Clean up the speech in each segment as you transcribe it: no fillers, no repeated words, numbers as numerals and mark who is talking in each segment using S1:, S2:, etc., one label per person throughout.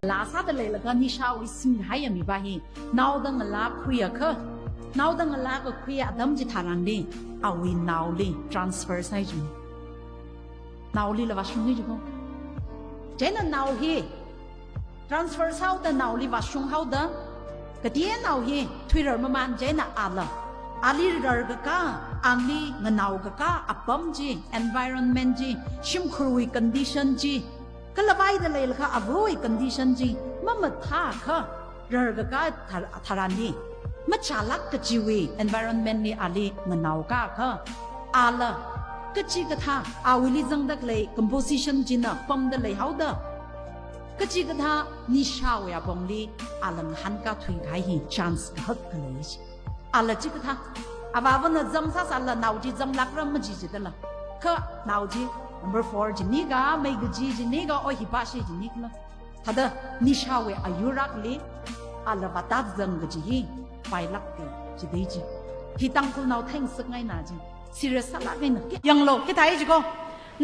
S1: lā sā tā lē lā kā nī shā wī sīm hā yā mī bā hī nāo dā ngā lā khuī yā khā nāo dā ngā lā kā khuī yā dām jī thā rāng dī ā wī nāo lī transfer sā yī jī nāo lī lā vā shūng yī jī gō jē nā nāo hī transfer sā wā dā nāo lī vā shūng hā wā dā kā tī yā nāo hī thūy rā mā mān jē nā ā lā Ali rar ka angli nganaw ka apam ji environment ji shim khurui condition ji kalawai da lel kha avoi condition ji mama tha kha rar ka tharani ma chalak ka jiwi environment ni ali nganaw ka kha ala ka chi ka tha awili jang dak le composition ji na pam da le hau da ka chi ka tha ni shaw ya bongli alang han ka thui khai hi chance ka hak ka le ala chi ka tha awa na jam sa sa la naw ji jam lak ram ma ji ji da la kha naw ji number 4 ji ni ga mai ga ji ni ga o hi ba shi ji ni la tha da ni sha we ayurak le ala ba ta jang ga ji hi pai lak ke ji dei ji hi tang kul naw theng sak ngai na ji serious sa la ngai na yang lo ke thai ji ko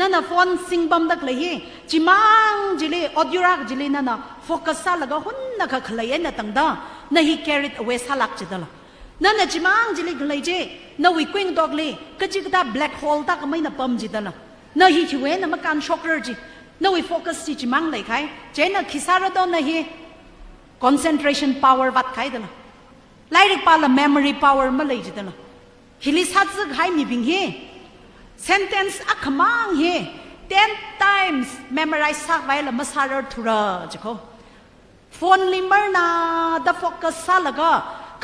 S1: na na phone sing bam dak le hi ji mang ji le audio rak ji le na focus sa la ga hun na kha khlai na tang da na hi carried away sa lak ji da laนั่นน่ะจิมังจิลิกเลยเจน่ะวิกวิงดอกเลยก็จิกตา black hole ตาก็ไม่น่ะปั๊มจิตนะน่ะฮิชิเวน่ะมาการช็อกเลยจิน่ะวิโฟกัสจิมังเลยใครเจน่ะคิสาระดอนน่ะฮิ concentration power วัดใครดนะไล่เรียกปาละ memory power มาเลยจิตนะฮิลิสัตซึกให้มีบิงฮิ sentence อักมังฮิ10 times memorize สักไว้ละมาสาระทุระจิโค phone ลิมร์น่ะดะโฟกัสซะละก็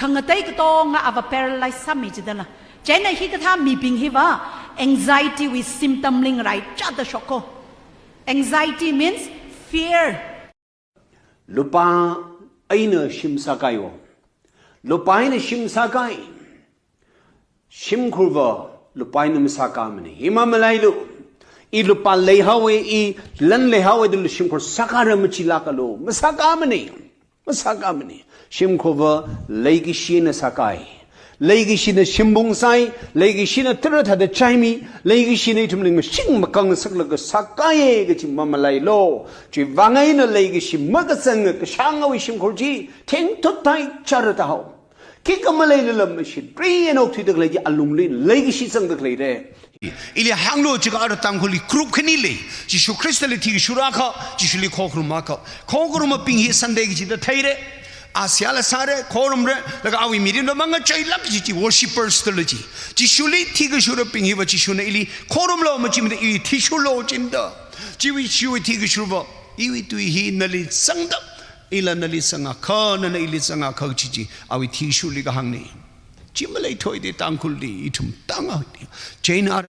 S1: ขังเตยก็ต้องอาว่า paralyze ซ้ำอีกจังละเจนในที่กระทำมีปิงฮิวะ anxiety with symptom link right จัดthe shock anxiety means fear
S2: ลูปาไอเนชิมสกายวลูปาไอเนชิมสกายชิมคูร์วลูปาไอเนมิสกามันฮิมาเมลัยลูอีลูปาเลหาวอีลันเลหาวดูลูชิมคูร์สการมจิลากาลูมิสกามันมิสกามันชิมคูร์เลกิชินสกายเลกิชินชิมบุงไซเลกิชินตระทัดใจมีเลกิชินทุมลิงมชิงมกังสักลกสกายก็จิมาเมลัยโลจีวังไงนะเลกิชิมกสังกช่างเอาชิมคูร์จีเทงทุตไทจารตาหูคิดก็มาเลยละไม่ใช่ปรียนออกที่ตะเลยจะอารมณ์เลยเลยกิสิสังตะเลยเด้อีเลยฮังโลจิกอาร์ตังคุลีครูปขณีเลยจิชูคริสต์เลยที่ชุราเขาจิชูลีข้อกรุมาเขาข้อกรุมาปิงฮีสันเดกิจิตะไทยเร่อาเซียละสาเร่ข้อกรุมเร่แล้วก็เอาวิมีดินมังกรใจลักจิ worshippers ตะเลยจิชูลีที่กิชูราปิงฮีว่าจิชูเนี่ยอีลีข้อกรุมเราไม่จิมันอีที่ชูโลจินดาจิวิชูที่กิชูว่าอีวิตุฮีนั่นเลยสังดาอีลันนั่นเลยสังอาข้านั่นอีลิสังอาข้าจิเอาวิที่ชูลีก็หังนี่จิมาเลยถอยเดตังคุลีทุ่มตังเอาเจนอา